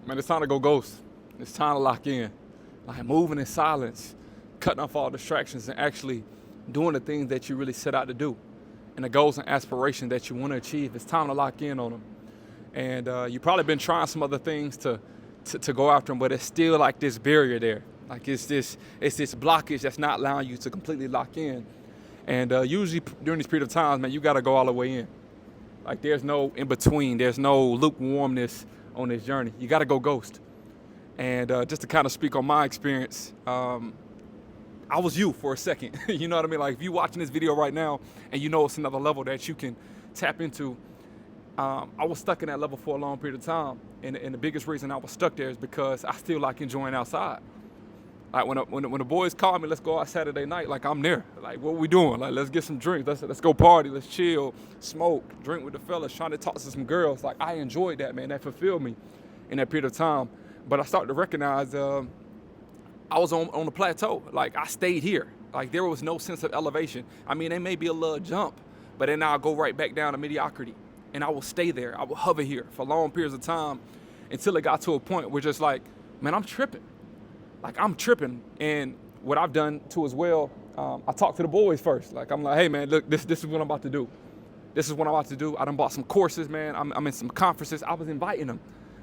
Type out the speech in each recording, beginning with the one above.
Man, it's time to go ghost. It's time to lock in. Like moving in silence, cutting off all distractions and actually doing the things that you really set out to do and the goals and aspirations that you want to achieve. It's time to lock in on them. And you've probably been trying some other things to go after them, but it's still like this barrier there. Like it's this blockage that's not allowing you to completely lock in. And usually during this period of time, man, you got to go all the way in. Like there's no in between. There's no lukewarmness on this journey. You got to go ghost. And just to kind of speak on my experience, I was you for a second. You know what I mean? Like if you're watching this video right now and you know it's another level that you can tap into, I was stuck in that level for a long period of time. And the biggest reason I was stuck there is because I still like enjoying outside. Like when the boys call me, let's go out Saturday night, like I'm there. Like what we doing? Like let's get some drinks, let's go party, let's chill, smoke, drink with the fellas, trying to talk to some girls. Like I enjoyed that, man. That fulfilled me in that period of time. But I started to recognize I was on the plateau. Like I stayed here. Like there was no sense of elevation. I mean, there may be a little jump, but then I'll go right back down to mediocrity. And I will stay there. I will hover here for long periods of time until it got to a point where just like, man, I'm tripping. Like I'm tripping. And what I've done too as well, I talk to the boys first. Like I'm like, hey man, look, this is what I'm about to do. This is what I'm about to do. I done bought some courses, man. I'm in some conferences. I was inviting them.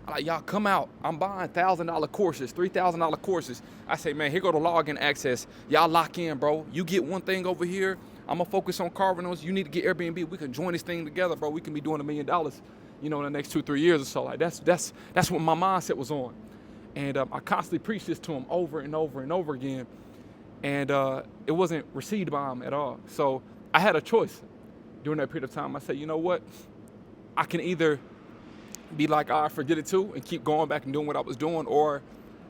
I'm like, y'all come out. I'm buying $1,000 courses, $3,000 courses. I say, man, here go the login access. Y'all lock in, bro. You get one thing over here. I'm gonna focus on Cardinals. You need to get Airbnb. We can join this thing together, bro. We can be doing $1 million, you know, in the next 2-3 years or so. Like that's what my mindset was on. And I constantly preached this to him over and over and over again. And it wasn't received by him at all. So I had a choice during that period of time. I said, you know what? I can either be like, all right, forget it too, and keep going back and doing what I was doing, or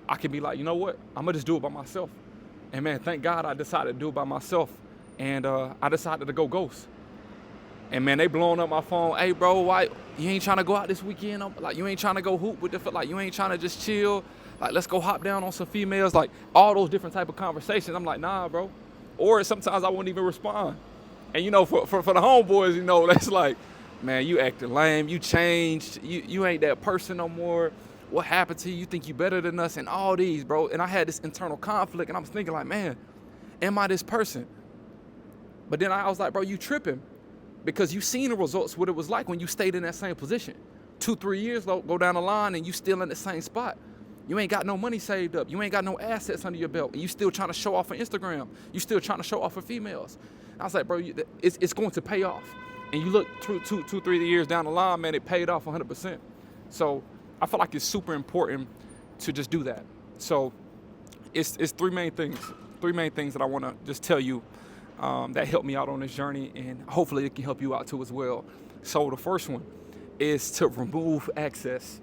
I can be like, you know what? I'm gonna just do it by myself. And man, thank God I decided to do it by myself. And I decided to go ghost. And man, they blowing up my phone. Hey bro, why you ain't trying to go out this weekend? Like you ain't trying to go hoop with the, like you ain't trying to just chill. Like let's go hop down on some females. Like all those different type of conversations. I'm like, nah, bro. Or sometimes I won't even respond. And you know, for the homeboys, you know, that's like, man, you acting lame. You changed. You ain't that person no more. What happened to you? You think you better than us? And all these, bro. And I had this internal conflict, and I was thinking like, man, am I this person? But then I was like, bro, you tripping. Because you seen the results, what it was like when you stayed in that same position. 2-3 years go down the line and you still in the same spot. You ain't got no money saved up. You ain't got no assets under your belt. And you still trying to show off on Instagram. You still trying to show off for females. I was like, bro, it's going to pay off. And you look 2-3 years down the line, man, it paid off 100%. So I feel like it's super important to just do that. So it's three main things that I want to just tell you that helped me out on this journey, and hopefully it can help you out too as well. So the first one is to remove access.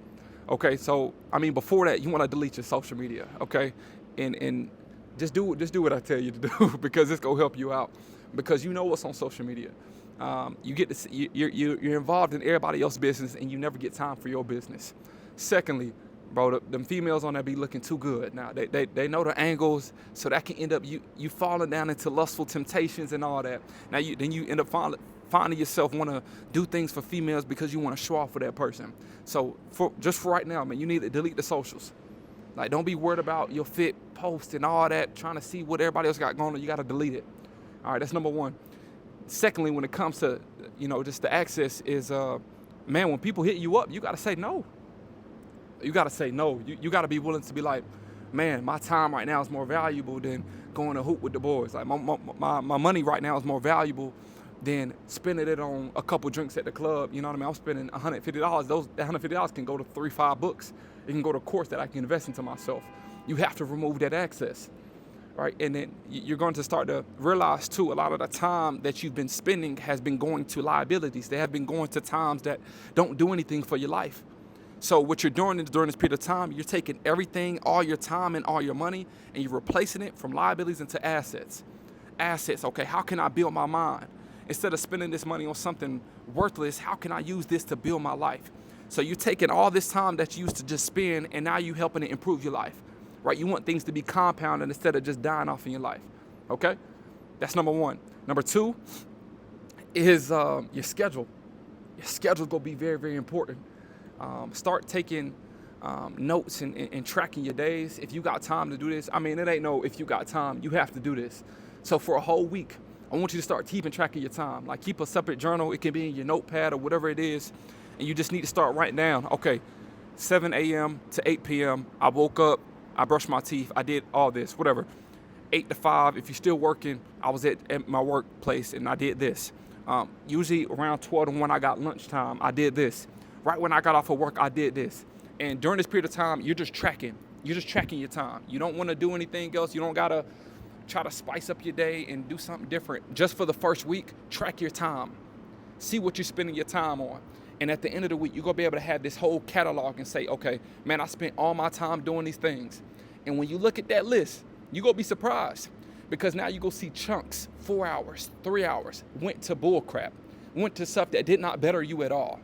Okay, so I mean before that, you want to delete your social media, okay, and just do what I tell you to do because it's gonna help you out. Because you know what's on social media. You get to see, you're involved in everybody else's business and you never get time for your business. Secondly, bro, them females on there be looking too good. Now they know the angles, so that can end up you falling down into lustful temptations and all that. Now you end up finding yourself want to do things for females because you want to show off for that person. So for right now, man, you need to delete the socials. Like don't be worried about your fit post and all that, trying to see what everybody else got going on. You got to delete it. All right, that's number one. Secondly, when it comes to, you know, just the access is, man, when people hit you up, you got to say no. You got to say no. You got to be willing to be like, man, my time right now is more valuable than going to hoop with the boys. Like my money right now is more valuable than spending it on a couple drinks at the club. You know what I mean? I'm spending $150. That $150 can go to 3-5 books. It can go to a course that I can invest into myself. You have to remove that access. Right? And then you're going to start to realize too, a lot of the time that you've been spending has been going to liabilities. They have been going to times that don't do anything for your life. So what you're doing during this period of time, you're taking everything, all your time and all your money, and you're replacing it from liabilities into assets. Assets, okay, how can I build my mind? Instead of spending this money on something worthless, how can I use this to build my life? So you're taking all this time that you used to just spend, and now you're helping it improve your life. Right? You want things to be compounded instead of just dying off in your life. Okay? That's number one. Number two is your schedule. Your schedule's gonna be very, very important. Start taking notes and tracking your days. If you got time to do this, I mean, it ain't no if you got time, you have to do this. So for a whole week, I want you to start keeping track of your time. Like keep a separate journal. It can be in your notepad or whatever it is. And you just need to start writing down, okay, 7 a.m. to 8 p.m. I woke up, I brushed my teeth, I did all this, whatever. 8 to 5, if you're still working, I was at my workplace and I did this. Usually around 12 to 1, I got lunchtime, I did this. Right when I got off of work, I did this. And during this period of time, you're just tracking. You're just tracking your time. You don't want to do anything else. You don't got to try to spice up your day and do something different. Just for the first week, track your time. See what you're spending your time on. And at the end of the week, you're going to be able to have this whole catalog and say, okay, man, I spent all my time doing these things. And when you look at that list, you're going to be surprised because now you go see chunks, 4 hours, 3 hours, went to bull crap, went to stuff that did not better you at all.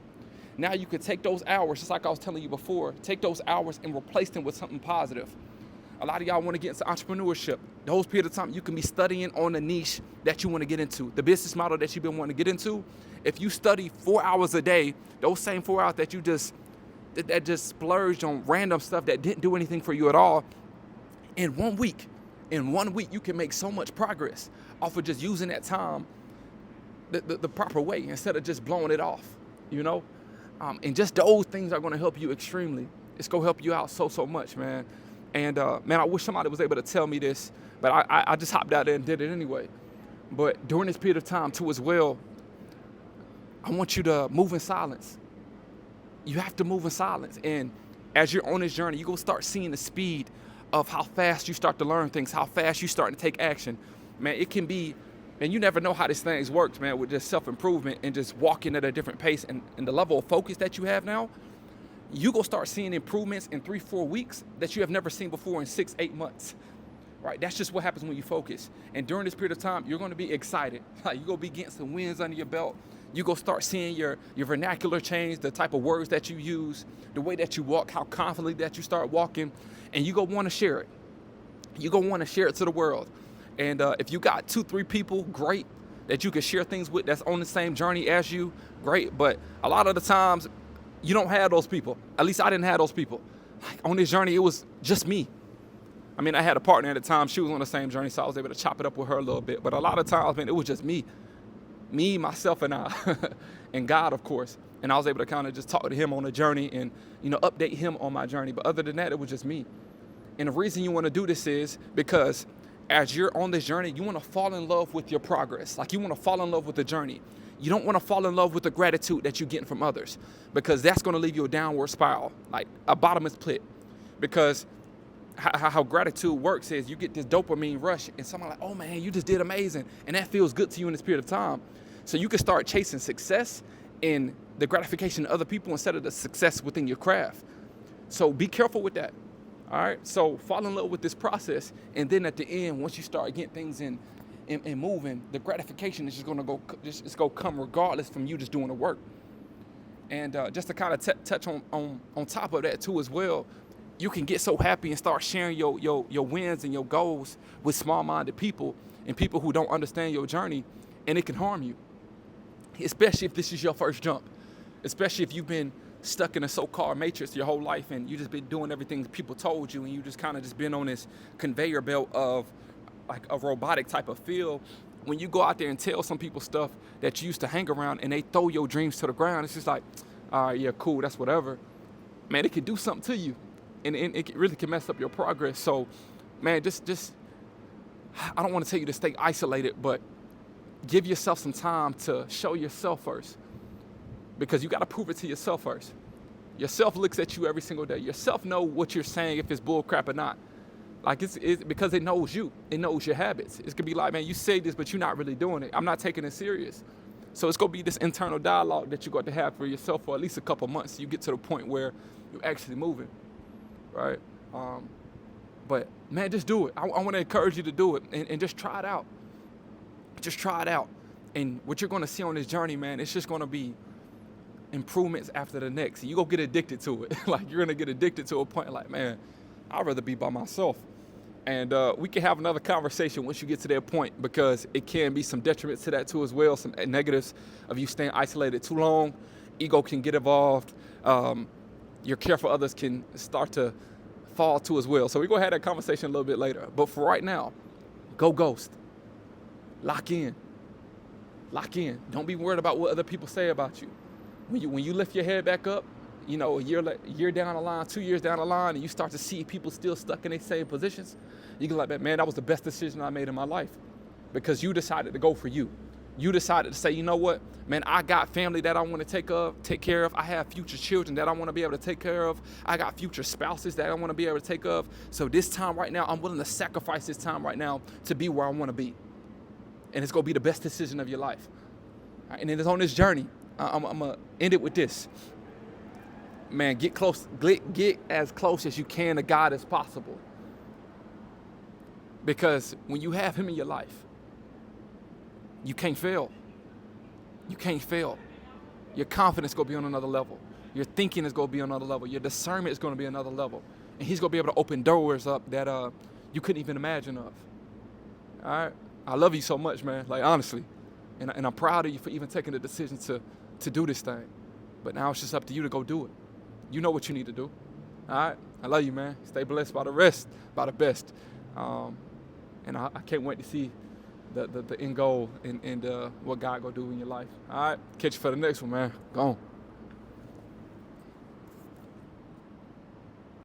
Now you could take those hours, just like I was telling you before, take those hours and replace them with something positive. A lot of y'all want to get into entrepreneurship. Those period of time, you can be studying on the niche that you want to get into, the business model that you've been wanting to get into. If you study 4 hours a day, those same 4 hours that you just splurged on random stuff that didn't do anything for you at all, in 1 week, you can make so much progress off of just using that time the proper way instead of just blowing it off, you know? And just those things are going to help you extremely. It's going to help you out so much, man. And, man, I wish somebody was able to tell me this, but I just hopped out there and did it anyway. But during this period of time, too, as well, I want you to move in silence. You have to move in silence. And as you're on this journey, you're going to start seeing the speed of how fast you start to learn things, how fast you start to take action. Man, it can be, and you never know how this thing works, man, with just self-improvement and just walking at a different pace and the level of focus that you have now. You go start seeing improvements in 3-4 weeks that you have never seen before in 6-8 months, right? That's just what happens when you focus. And during this period of time, you're going to be excited. Like you're going to be getting some wins under your belt. You go start seeing your vernacular change, the type of words that you use, the way that you walk, how confidently that you start walking, and you go want to share it. You go want to share it to the world. And if you got 2-3 people, great, that you can share things with that's on the same journey as you, great. But a lot of the times, you don't have those people. At least I didn't have those people. Like on this journey, it was just me. I mean, I had a partner at the time. She was on the same journey, so I was able to chop it up with her a little bit. But a lot of times, man, it was just me. Me, myself, and I. And God, of course. And I was able to kind of just talk to him on the journey and, you know, update him on my journey. But other than that, it was just me. And the reason you want to do this is because as you're on this journey, you want to fall in love with your progress. Like you want to fall in love with the journey. You don't want to fall in love with the gratitude that you're getting from others because that's going to leave you a downward spiral, like a bottomless pit. Because how gratitude works is you get this dopamine rush and someone like, oh man, you just did amazing. And that feels good to you in this period of time. So you can start chasing success in the gratification of other people instead of the success within your craft. So be careful with that. All right. So fall in love with this process. And then at the end, once you start getting things in moving, the gratification is just going to go, it's going to come regardless from you just doing the work. And just to kind of touch on top of that too as well, you can get so happy and start sharing your wins and your goals with small-minded people and people who don't understand your journey, and it can harm you, especially if this is your first jump, especially if you've been stuck in a so-called matrix your whole life and you just been doing everything people told you and you just kind of just been on this conveyor belt of like a robotic type of feel. When you go out there and tell some people stuff that you used to hang around and they throw your dreams to the ground, it's just like, all right, yeah, cool, that's whatever. Man, it can do something to you and it really can mess up your progress. So, man, just I don't want to tell you to stay isolated, but give yourself some time to show yourself first because you got to prove it to yourself first. Yourself looks at you every single day. Yourself know what you're saying, if it's bull crap or not. Like it's because it knows you. It knows your habits. It's gonna be like, man, you say this, but you're not really doing it. I'm not taking it serious. So it's gonna be this internal dialogue that you got to have for yourself for at least a couple months. So you get to the point where you're actually moving, right? But man, just do it. I want to encourage you to do it and just try it out. Just try it out. And what you're gonna see on this journey, man, it's just gonna be improvements after the next. You gonna get addicted to it. Like you're gonna get addicted to a point like, man, I'd rather be by myself. And we can have another conversation once you get to that point because it can be some detriments to that too as well, some negatives of you staying isolated too long. Ego can get involved. your care for others can start to fall too as well. So we're going to have that conversation a little bit later. But for right now, go ghost. Lock in. Lock in. Don't be worried about what other people say about you. When you lift your head back up, you know, a year down the line, 2 years down the line, and you start to see people still stuck in their same positions, you can like, man, that was the best decision I made in my life, because you decided to go for you. You decided to say, you know what, man, I got family that I want to take care of. I have future children that I want to be able to take care of. I got future spouses that I want to be able to take care of. So this time right now, I'm willing to sacrifice this time right now to be where I want to be. And it's going to be the best decision of your life. Right, and then it's on this journey. I'm going to end it with this. Man, get as close as you can to God as possible. Because when you have him in your life, you can't fail. You can't fail. Your confidence is going to be on another level. Your thinking is going to be on another level. Your discernment is going to be another level. And he's going to be able to open doors up that you couldn't even imagine of. All right? I love you so much, man. Like, honestly. And I'm proud of you for even taking the decision to do this thing. But now it's just up to you to go do it. You know what you need to do. All right? I love you, man. Stay blessed by the rest, by the best. And I can't wait to see the end goal and what God gonna do in your life. All right? Catch you for the next one, man. Go on.